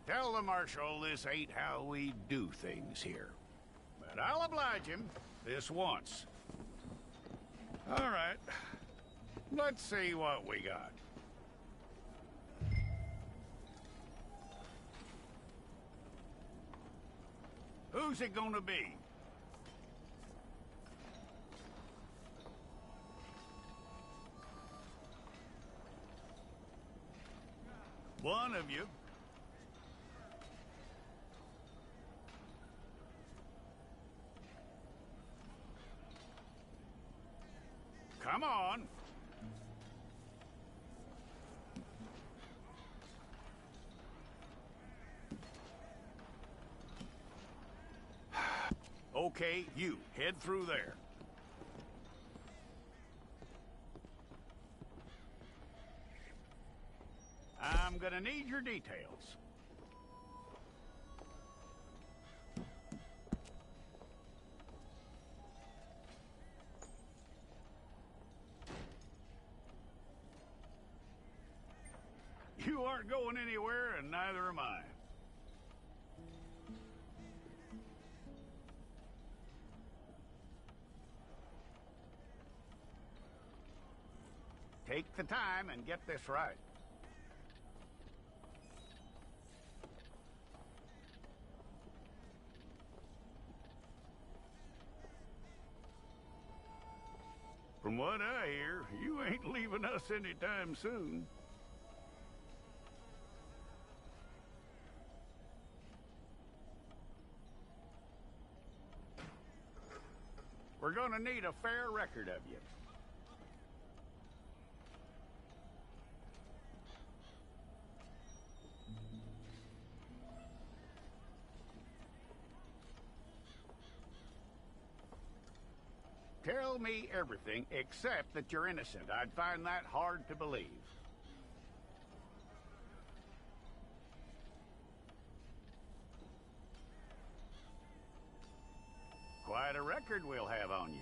Tell the Marshal this ain't how we do things here. But I'll oblige him this once. All right. Let's see what we got. Who's it gonna be? One of you. Come on. Okay, you, head through there. I'm gonna need your details. You aren't going anywhere, and neither am I. Take the time and get this right. From what I hear, you ain't leaving us anytime soon. We're gonna need a fair record of you. Tell me everything except that you're innocent. I'd find that hard to believe. Quite a record we'll have on you.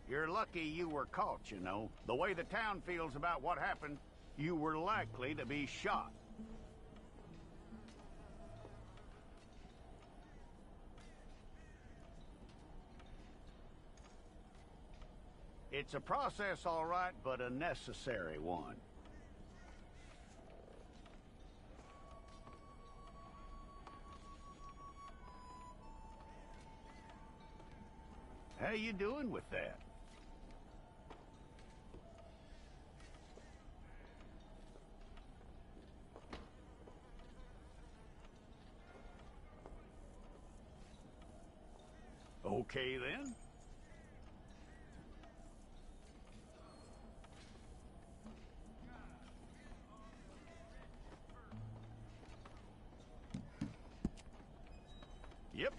You're lucky you were caught, you know. The way the town feels about what happened, you were likely to be shot. It's a process, all right, but a necessary one. How you doing with that? Okay, then. Yep.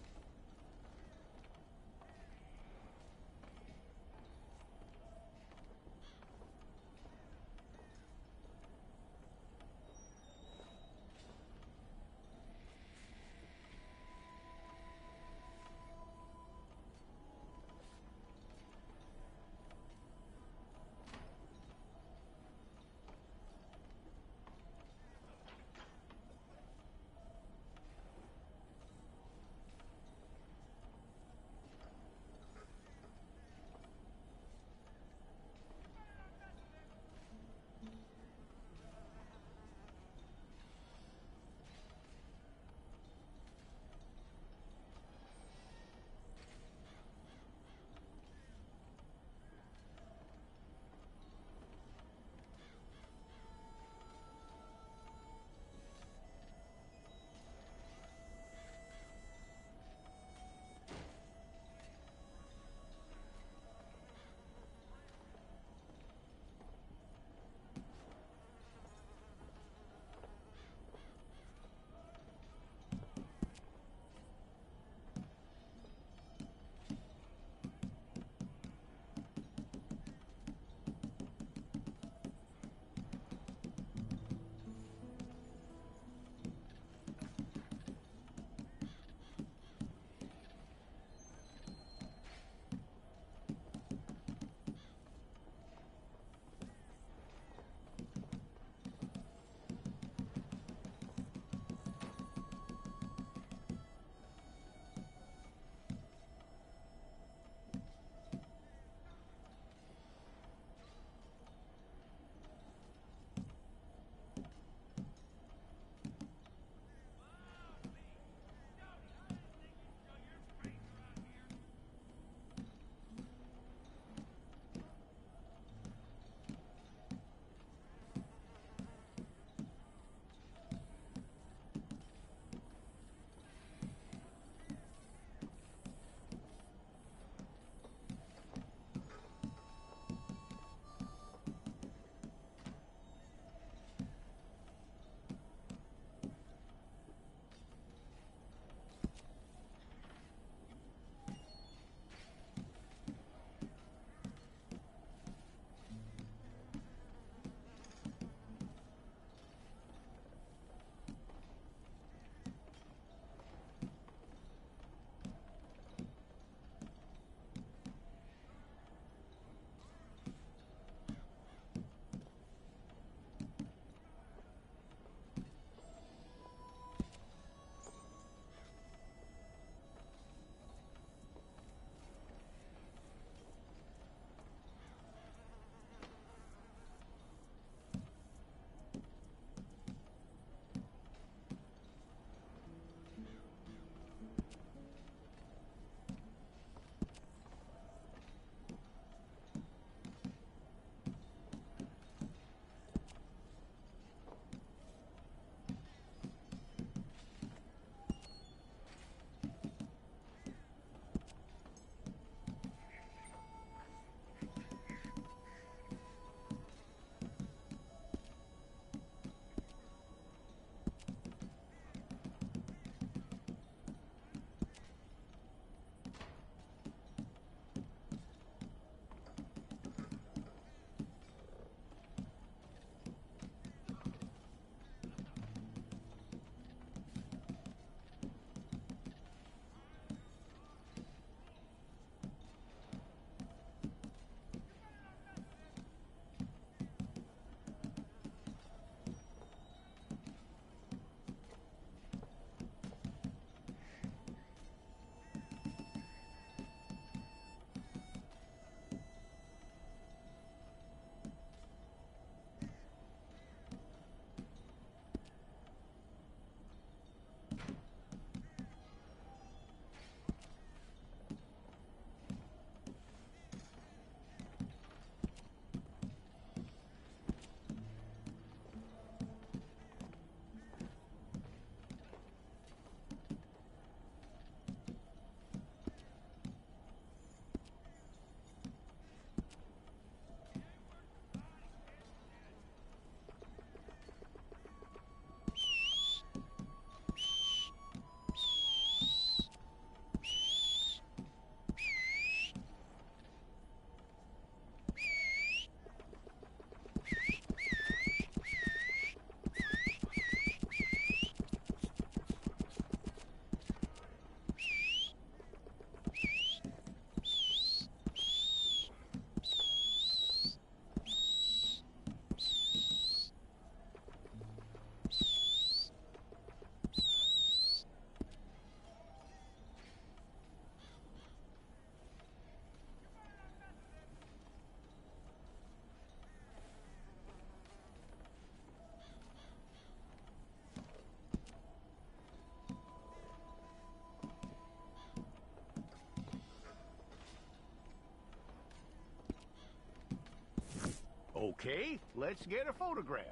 Okay, let's get a photograph.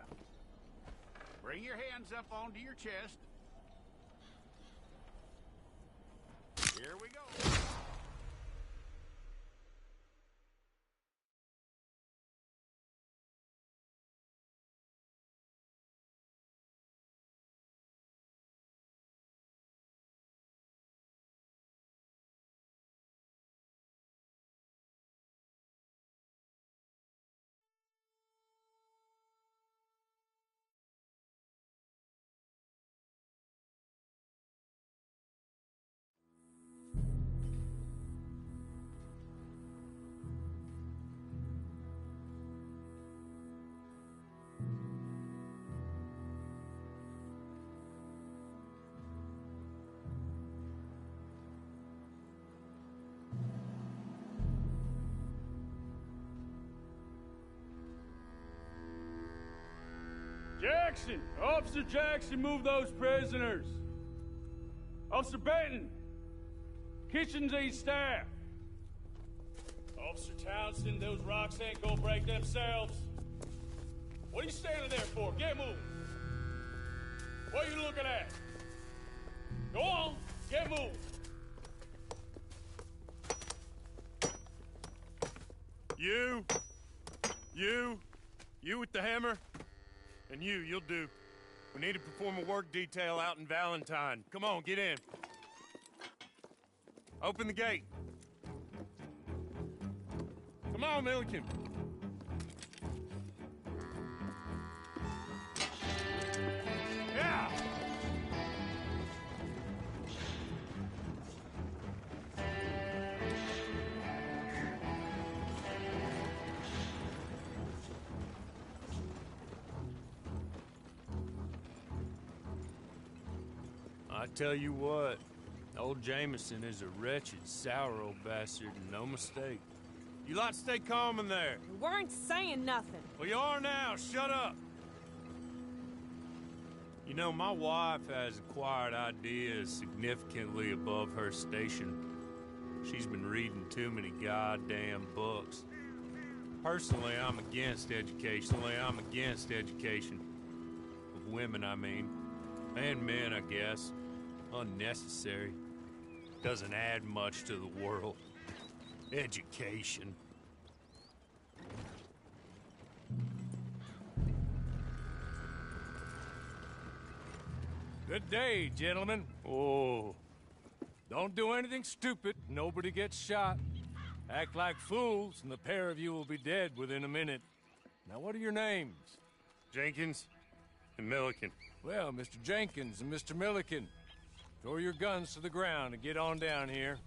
Bring your hands up onto your chest. Here we go. Jackson! Officer Jackson, move those prisoners! Officer Benton! Kitchens aid staff! Officer Townsend, those rocks ain't gonna break themselves. What are you standing there for? Get moving! What are you looking at? Go on, get moving! You with the hammer? And you'll do. We need to perform a work detail out in Valentine. Come on, get in. Open the gate. Come on, Milliken. Yeah! I tell you what, old Jameson is a wretched, sour old bastard, and no mistake. You lot stay calm in there. We weren't saying nothing. Well, you are now. Shut up. You know, my wife has acquired ideas significantly above her station. She's been reading too many goddamn books. Personally, I'm against education. Of women, I mean. And men, I guess. Unnecessary. Doesn't add much to the world. Education. Good day, gentlemen. Oh. Don't do anything stupid. Nobody gets shot. Act like fools, and the pair of you will be dead within a minute. Now, what are your names? Jenkins and Milliken. Well, Mr. Jenkins and Mr. Milliken, throw your guns to the ground and get on down here.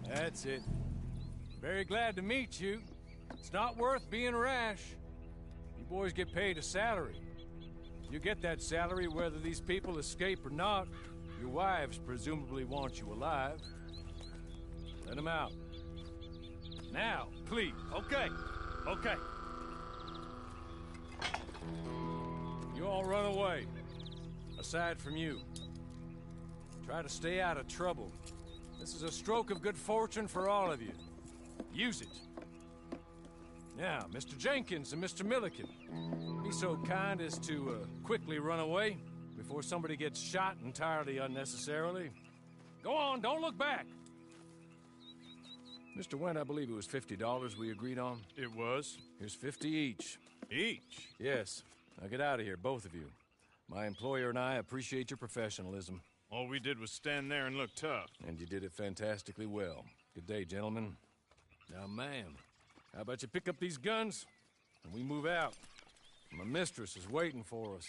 That's it. Very glad to meet you. It's not worth being rash. You boys get paid a salary. You get that salary whether these people escape or not. Your wives presumably want you alive. Let them out. Now, please. Okay. You all run away. Aside from you. Try to stay out of trouble. This is a stroke of good fortune for all of you. Use it. Now, Mr. Jenkins and Mr. Milliken, be so kind as to quickly run away before somebody gets shot entirely unnecessarily. Go on, don't look back. Mr. Wendt, I believe it was $50 we agreed on. It was. Here's 50 each. Each? Yes. Now get out of here, both of you. My employer and I appreciate your professionalism. All we did was stand there and look tough. And you did it fantastically well. Good day, gentlemen. Now, ma'am, how about you pick up these guns and we move out? My mistress is waiting for us.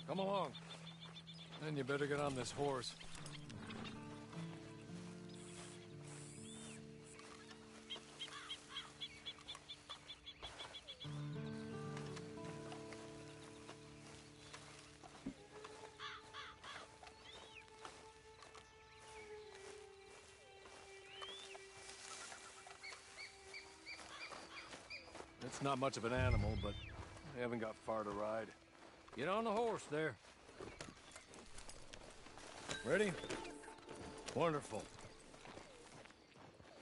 Come along. Then you better get on this horse. It's not much of an animal, but I haven't got far to ride. Get on the horse there. Ready? Wonderful.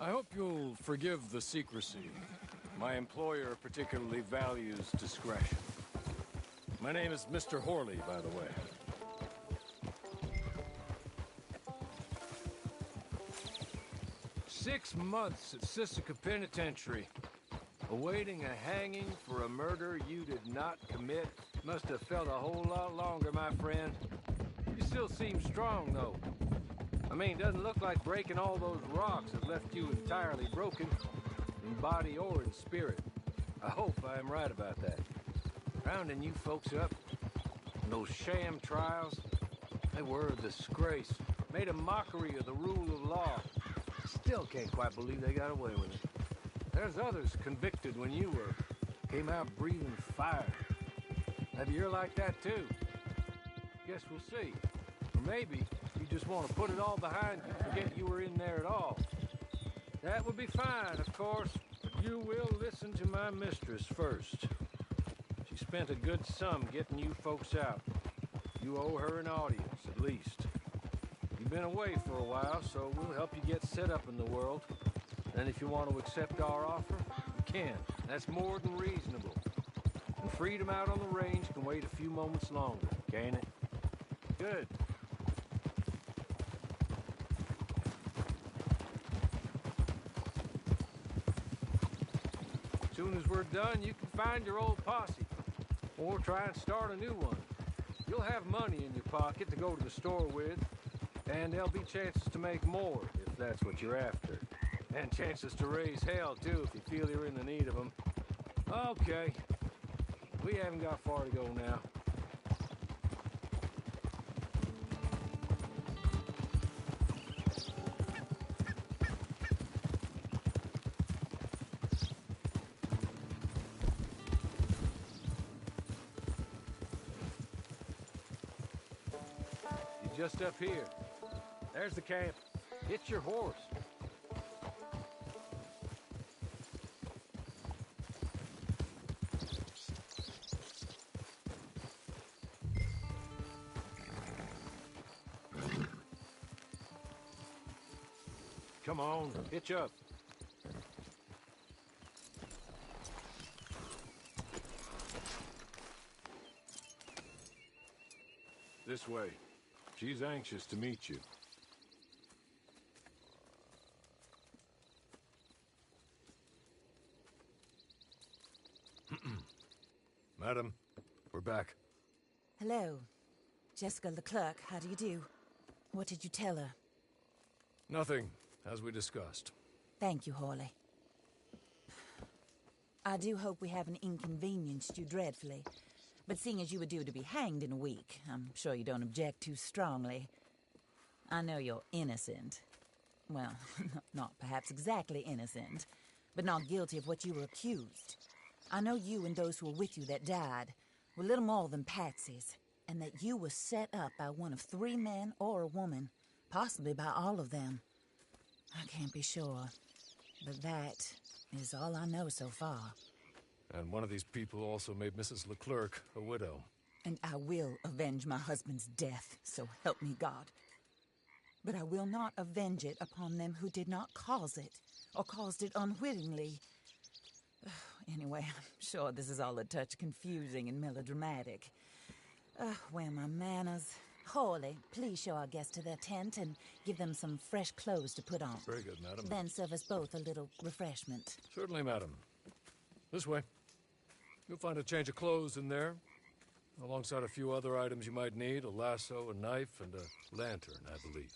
I hope you'll forgive the secrecy. My employer particularly values discretion. My name is Mr. Horley, by the way. 6 months at Kkkkkkkkk Penitentiary, awaiting a hanging for a murder you did not commit. Must have felt a whole lot longer, my friend. You still seem strong, though. I mean, doesn't look like breaking all those rocks have left you entirely broken, in body or in spirit. I hope I am right about that. Rounding you folks up, and those sham trials, they were a disgrace. Made a mockery of the rule of law. Still can't quite believe they got away with it. There's others convicted when you were. Came out breathing fire. Maybe you're like that too. Guess we'll see. Or maybe you just want to put it all behind you, forget you were in there at all. That would be fine, of course, but you will listen to my mistress first. She spent a good sum getting you folks out. You owe her an audience, at least. You've been away for a while, so we'll help you get set up in the world. And if you want to accept our offer, you can. That's more than reasonable. And freedom out on the range can wait a few moments longer, can't it? Good. As soon as we're done, you can find your old posse. Or try and start a new one. You'll have money in your pocket to go to the store with. And there'll be chances to make more, if that's what you're after. And chances to raise hell, too, if you feel you're in the need of them. Okay. We haven't got far to go now. You're just up here. There's the camp. Hitch your horse. Come on, hitch up. This way. She's anxious to meet you. Madam, we're back. Hello. Jessica Leclerc, how do you do? What did you tell her? Nothing, as we discussed. Thank you, Horley. I do hope we haven't inconvenienced you dreadfully. But seeing as you were due to be hanged in a week, I'm sure you don't object too strongly. I know you're innocent. Well, not perhaps exactly innocent, but not guilty of what you were accused. I know you and those who were with you that died were little more than patsies, and that you were set up by one of 3 men or a woman, possibly by all of them. I can't be sure, but that is all I know so far. And one of these people also made Mrs. Leclerc a widow. And I will avenge my husband's death, so help me God. But I will not avenge it upon them who did not cause it, or caused it unwittingly. Anyway, I'm sure this is all a touch confusing and melodramatic. Where are my manners? Horley, please show our guests to their tent and give them some fresh clothes to put on. Very good, madam. Then serve us both a little refreshment. Certainly, madam. This way. You'll find a change of clothes in there, alongside a few other items you might need, a lasso, a knife, and a lantern, I believe.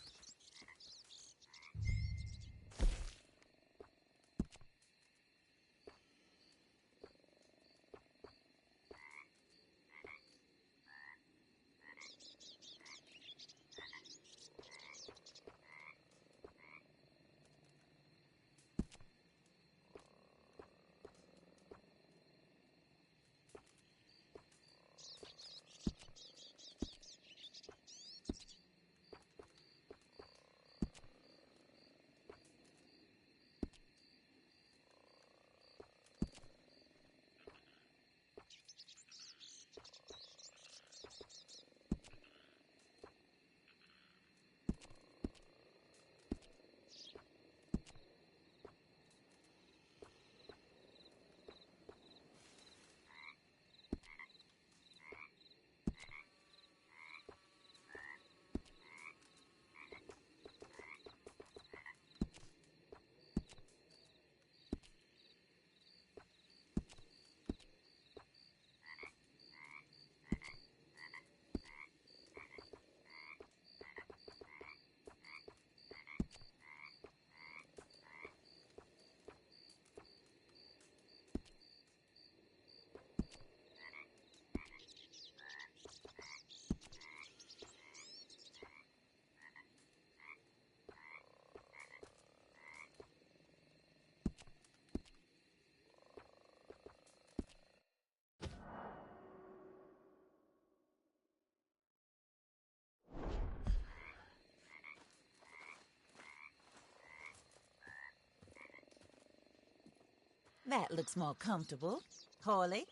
That looks more comfortable. Hawley,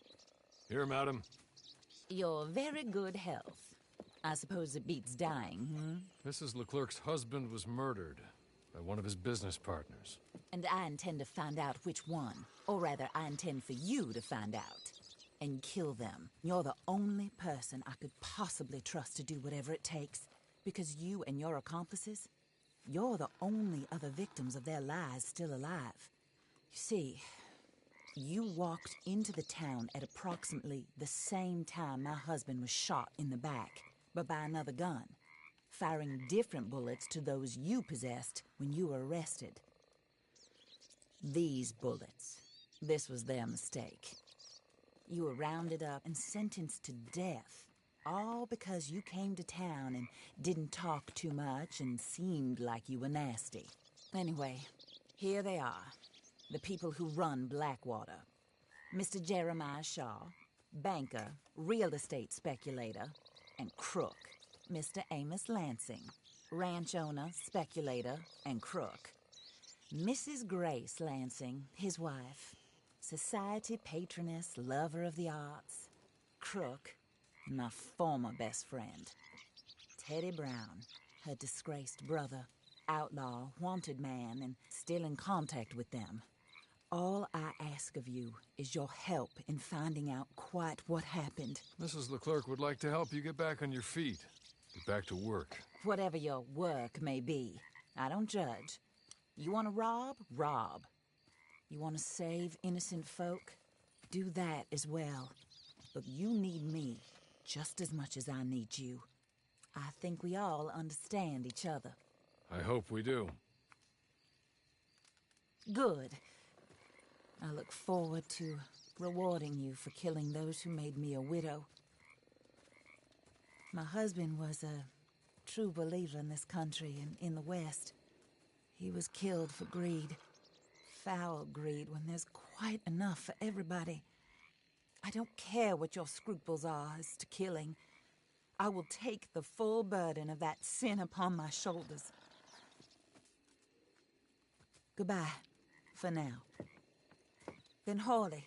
Here, madam. your very good health. I suppose it beats dying, Mrs. Leclerc's husband was murdered by one of his business partners. And I intend to find out which one. Or rather, I intend for you to find out. And kill them. You're the only person I could possibly trust to do whatever it takes. Because you and your accomplices, you're the only other victims of their lies still alive. You see, you walked into the town at approximately the same time my husband was shot in the back, but by another gun, firing different bullets to those you possessed when you were arrested. These bullets, this was their mistake. You were rounded up and sentenced to death, all because you came to town and didn't talk too much and seemed like you were nasty. Anyway, here they are, the people who run Blackwater. Mr. Jeremiah Shaw, banker, real estate speculator, and crook. Mr. Amos Lansing, ranch owner, speculator, and crook. Mrs. Grace Lansing, his wife, society patroness, lover of the arts, crook, and my former best friend. Teddy Brown, her disgraced brother, outlaw, wanted man, and still in contact with them. All I ask of you is your help in finding out quite what happened. Mrs. Leclerc would like to help you get back on your feet. Get back to work. Whatever your work may be, I don't judge. You want to rob? Rob. You want to save innocent folk? Do that as well. But you need me just as much as I need you. I think we all understand each other. I hope we do. Good. I look forward to rewarding you for killing those who made me a widow. My husband was a true believer in this country and in the West. He was killed for greed. Foul greed when there's quite enough for everybody. I don't care what your scruples are as to killing. I will take the full burden of that sin upon my shoulders. Goodbye, for now. Then Hawley,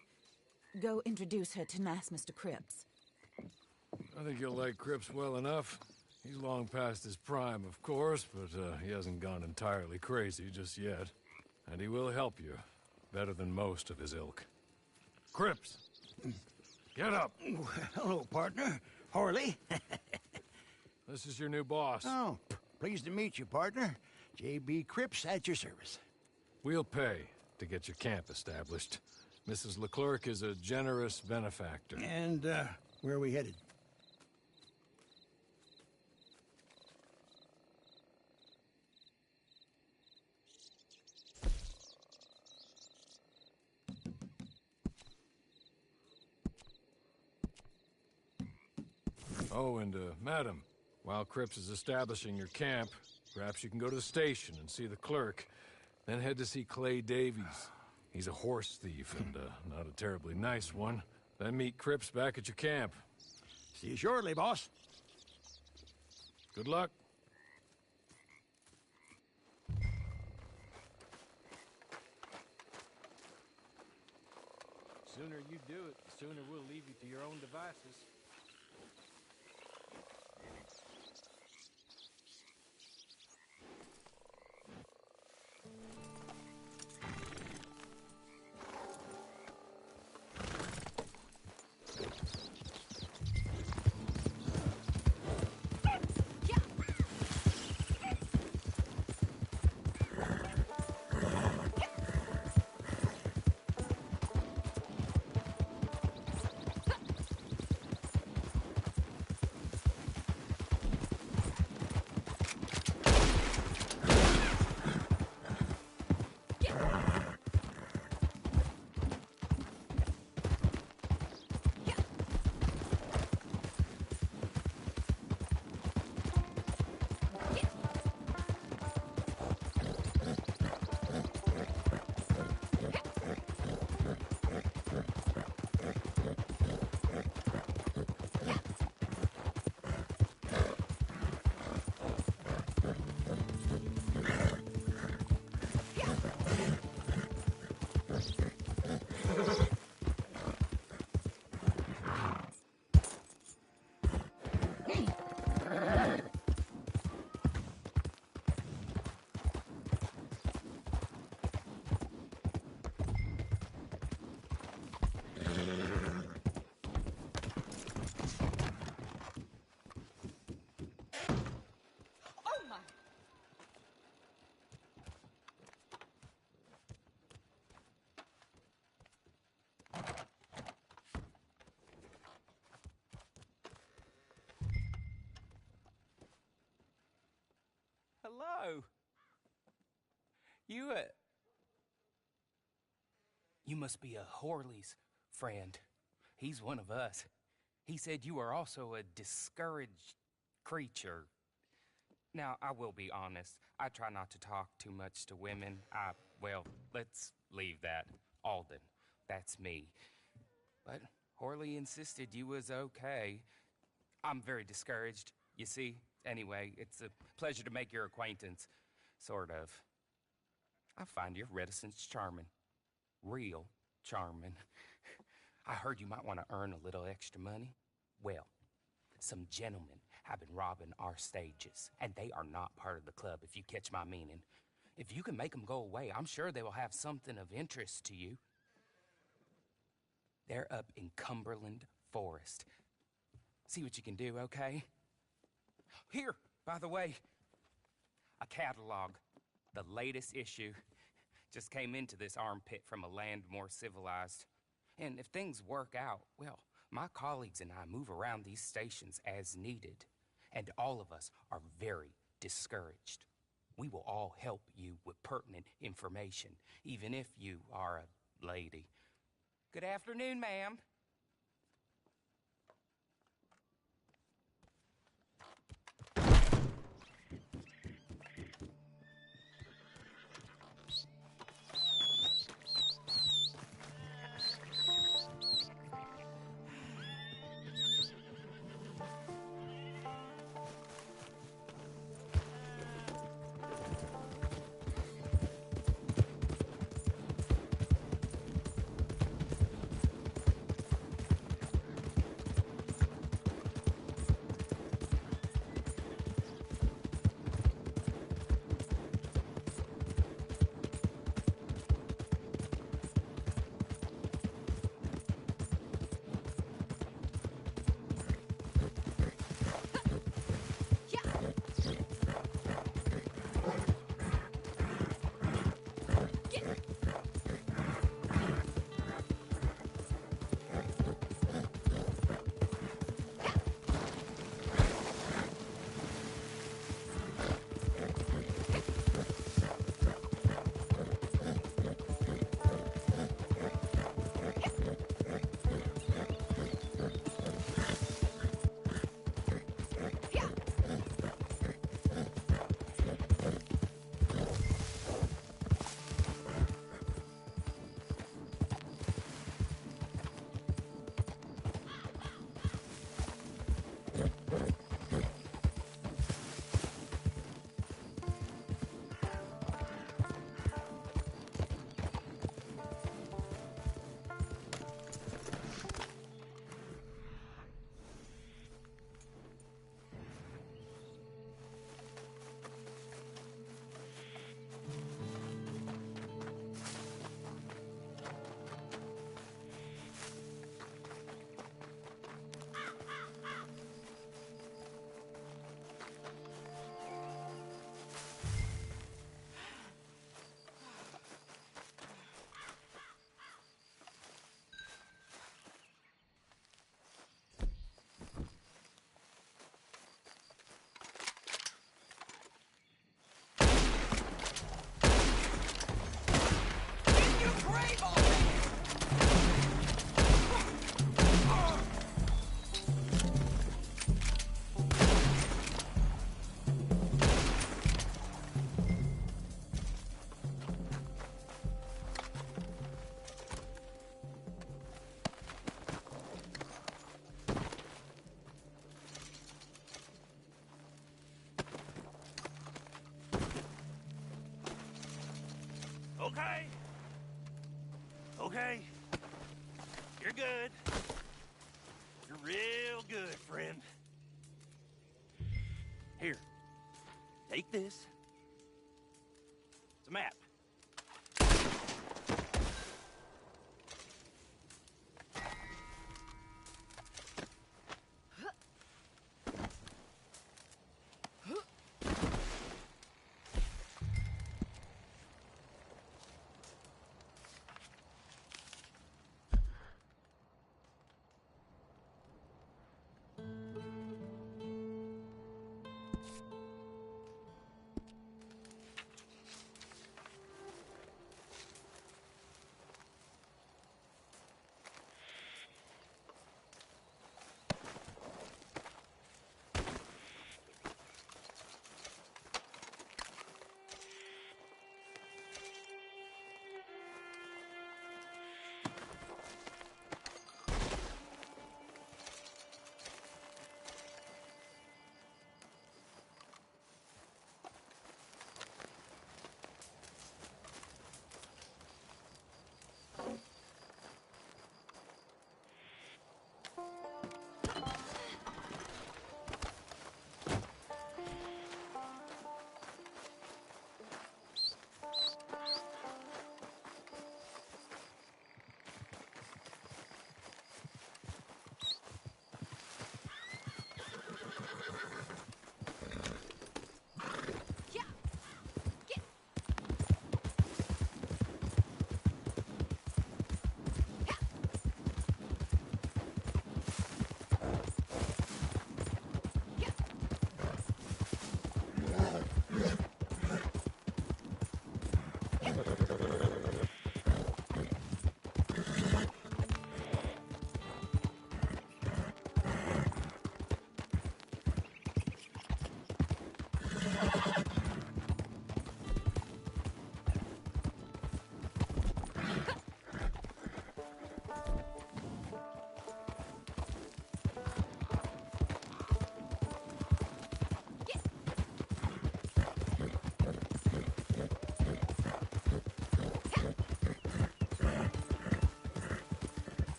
go introduce her to nice Mr. Cripps. I think you'll like Cripps well enough. He's long past his prime, of course, but he hasn't gone entirely crazy just yet. And he will help you, better than most of his ilk. Cripps! Get up! Hello, partner. Hawley. This is your new boss. Oh, pleased to meet you, partner. J.B. Cripps at your service. We'll pay to get your camp established. Mrs. Leclerc is a generous benefactor. And, where are we headed? Oh, and, madam, while Cripps is establishing your camp, perhaps you can go to the station and see the clerk, then head to see Clay Davies. He's a horse thief and, not a terribly nice one. Then meet Cripps back at your camp. See you shortly, boss. Good luck. The sooner you do it, the sooner we'll leave you to your own devices. Hello. You must be a Horley's friend. He's one of us. He said you are also a discouraged creature. Now, I will be honest. I try not to talk too much to women. Well, let's leave that. Alden, that's me. But Horley insisted you was okay. I'm very discouraged, you see. Anyway, it's a pleasure to make your acquaintance. Sort of. I find your reticence charming. Real charming. I heard you might want to earn a little extra money. Well, some gentlemen have been robbing our stages, and they are not part of the club, if you catch my meaning. If you can make them go away, I'm sure they will have something of interest to you. They're up in Cumberland Forest. See what you can do, okay? Here, by the way, a catalog. The latest issue. Just came into this armpit from a land more civilized. And if things work out, well, my colleagues and I move around these stations as needed. And all of us are very discouraged. We will all help you with pertinent information, even if you are a lady. Good afternoon, ma'am. Okay. Okay. You're good. You're real good, friend. Here. Take this. It's a map.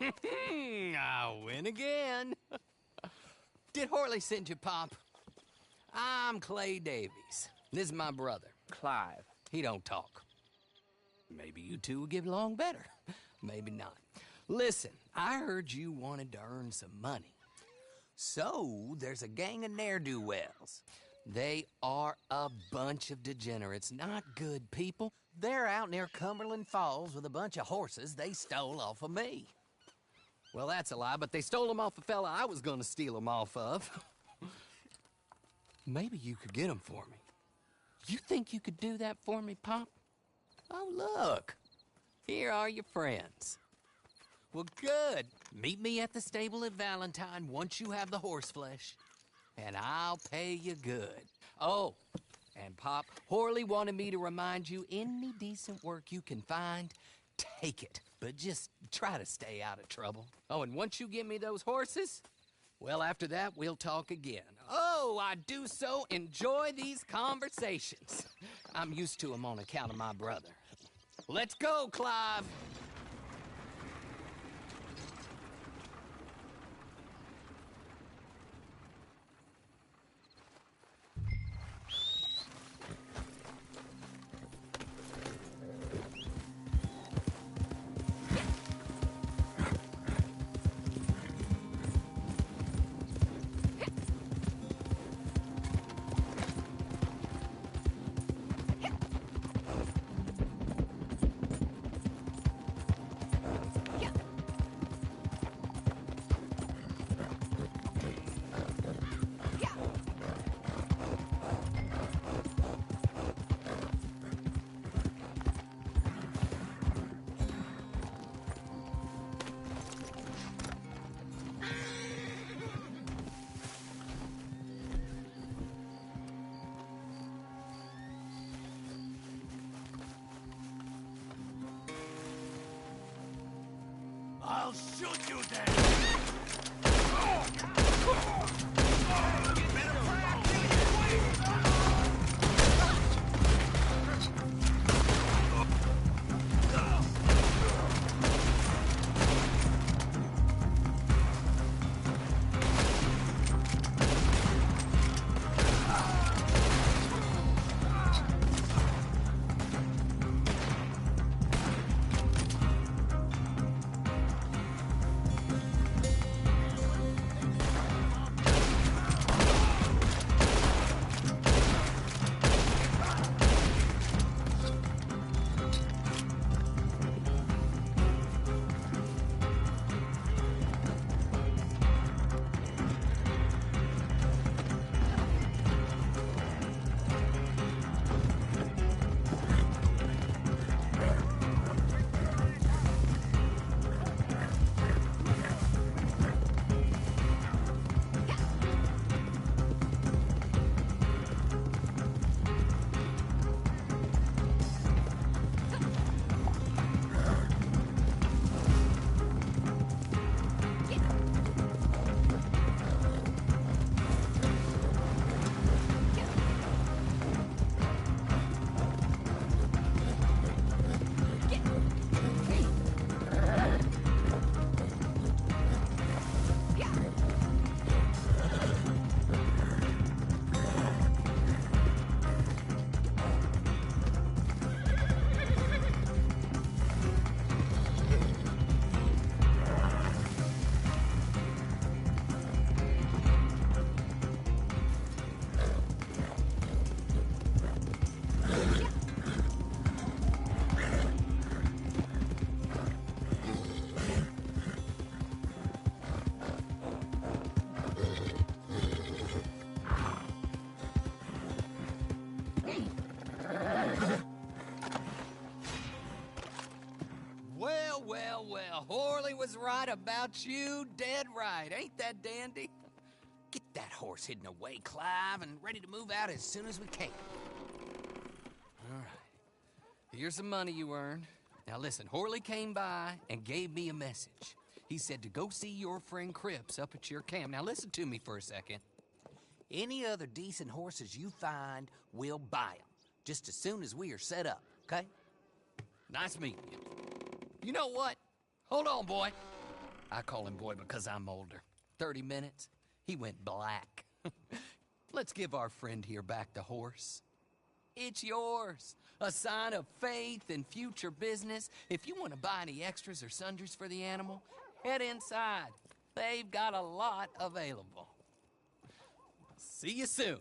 I win again. Did Horley send you, Pop? I'm Clay Davies. This is my brother, Clive. He don't talk. Maybe you two will get along better. Maybe not. Listen, I heard you wanted to earn some money. So, there's a gang of ne'er-do-wells. They are a bunch of degenerates, not good people. They're out near Cumberland Falls with a bunch of horses they stole off of me. Well, that's a lie, but they stole them off a fella I was gonna steal them off of. Maybe you could get them for me. You think you could do that for me, Pop? Oh, look. Here are your friends. Well, good. Meet me at the stable at Valentine once you have the horse flesh, and I'll pay you good. Oh, and Pop, Horley wanted me to remind you, any decent work you can find, take it. But just try to stay out of trouble. Oh, and once you give me those horses, well, after that, we'll talk again. Oh, I do so enjoy these conversations. I'm used to them on account of my brother. Let's go, Clive. I'll shoot you then! Horley was right about you, dead right. Ain't that dandy? Get that horse hidden away, Clive, and ready to move out as soon as we can. All right. Here's the money you earned. Now listen, Horley came by and gave me a message. He said to go see your friend Cripps up at your camp. Now listen to me for a second. Any other decent horses you find, we'll buy them. Just as soon as we are set up, okay? Nice meeting you. You know what? Hold on, boy. I call him boy because I'm older. 30 minutes, he went black. Let's give our friend here back the horse. It's yours. A sign of faith and future business. If you want to buy any extras or sundries for the animal, head inside. They've got a lot available. See you soon.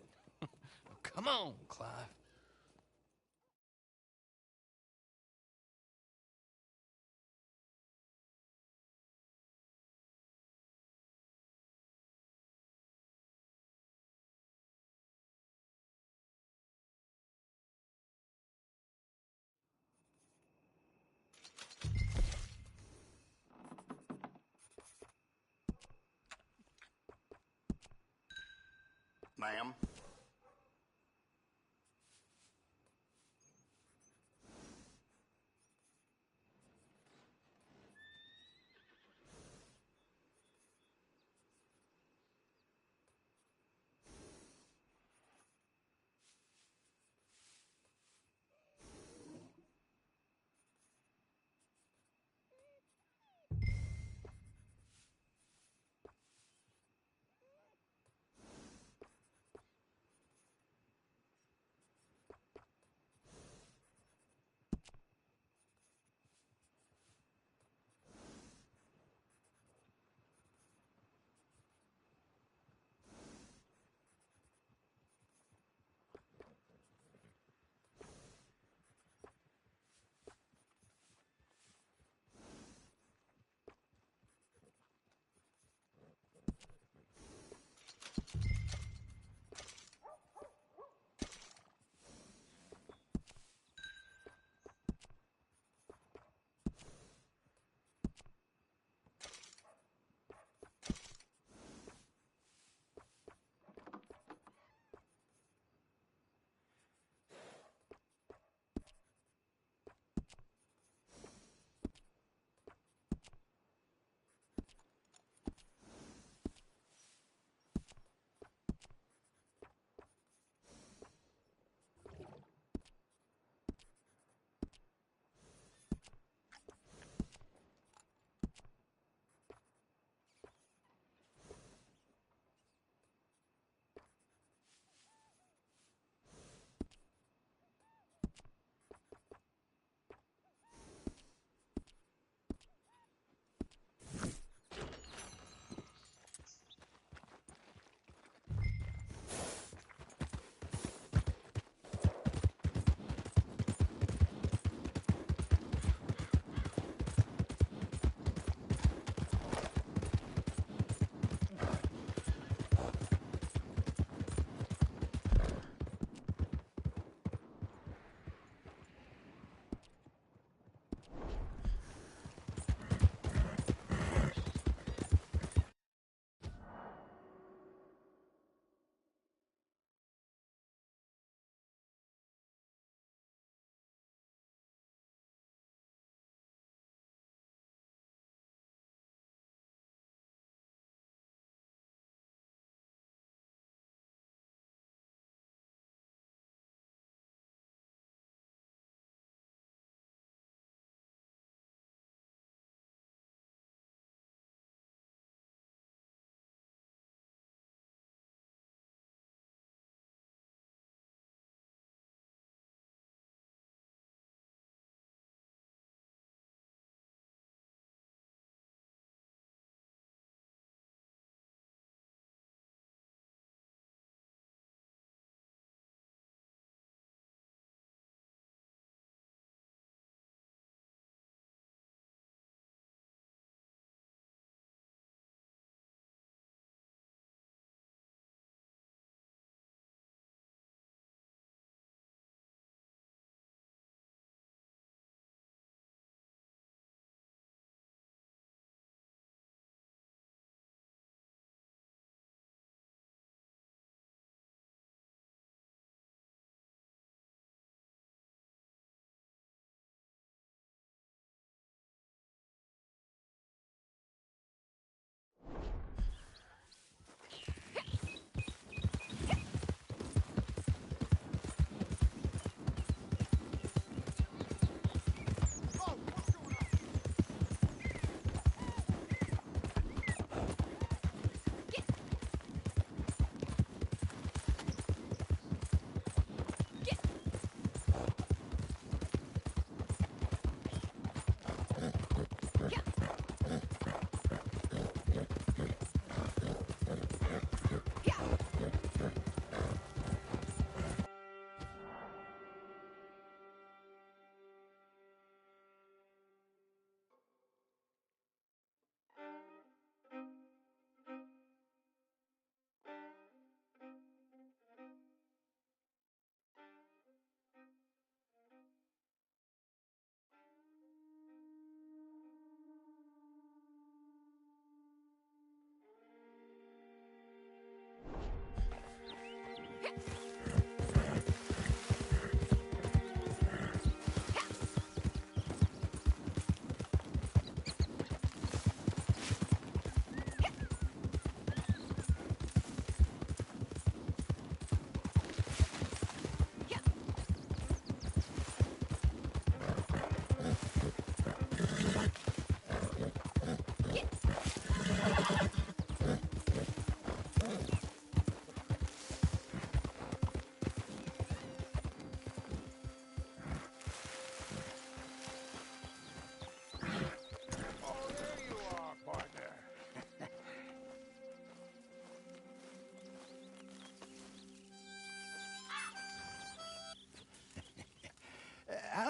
Come on, Clive. Ma'am?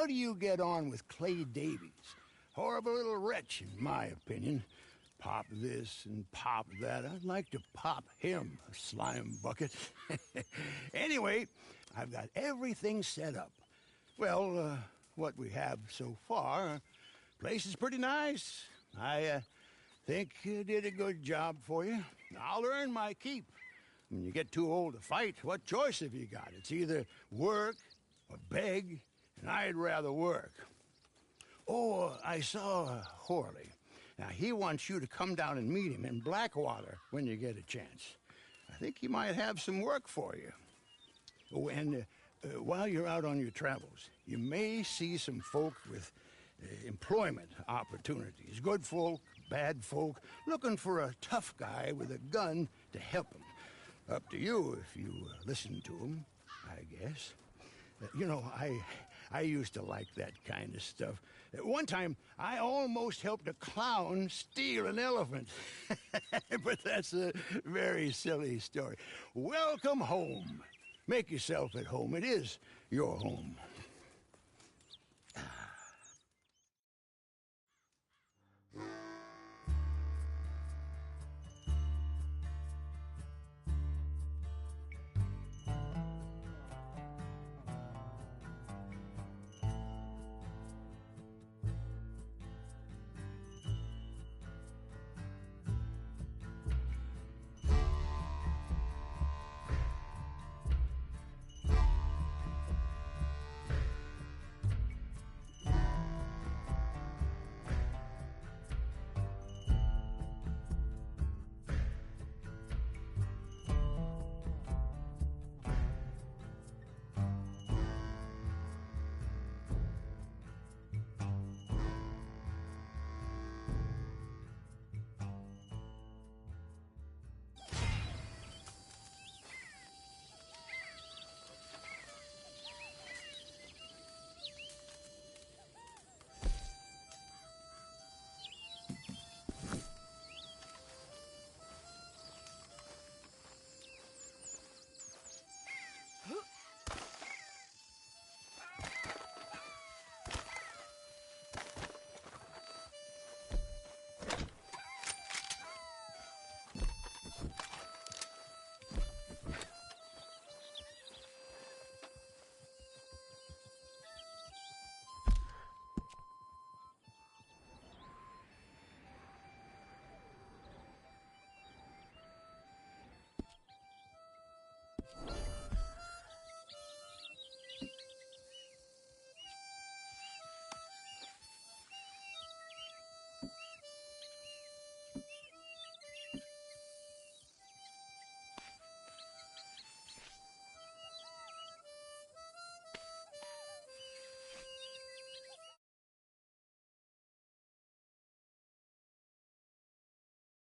do you get on with Clay Davies? Horrible little wretch, in my opinion. Pop this and pop that. I'd like to pop him, a slime bucket. Anyway, I've got everything set up. Well, what we have so far, place is pretty nice. I think you did a good job for you. I'll earn my keep. When you get too old to fight, what choice have you got? It's either work or beg, and I'd rather work. Oh, I saw Horley. Now, he wants you to come down and meet him in Blackwater when you get a chance. I think he might have some work for you. Oh, and while you're out on your travels, you may see some folk with employment opportunities. Good folk, bad folk, looking for a tough guy with a gun to help them. Up to you if you listen to them, I guess. You know, I used to like that kind of stuff. One time, I almost helped a clown steal an elephant. But that's a very silly story. Welcome home. Make yourself at home. It is your home.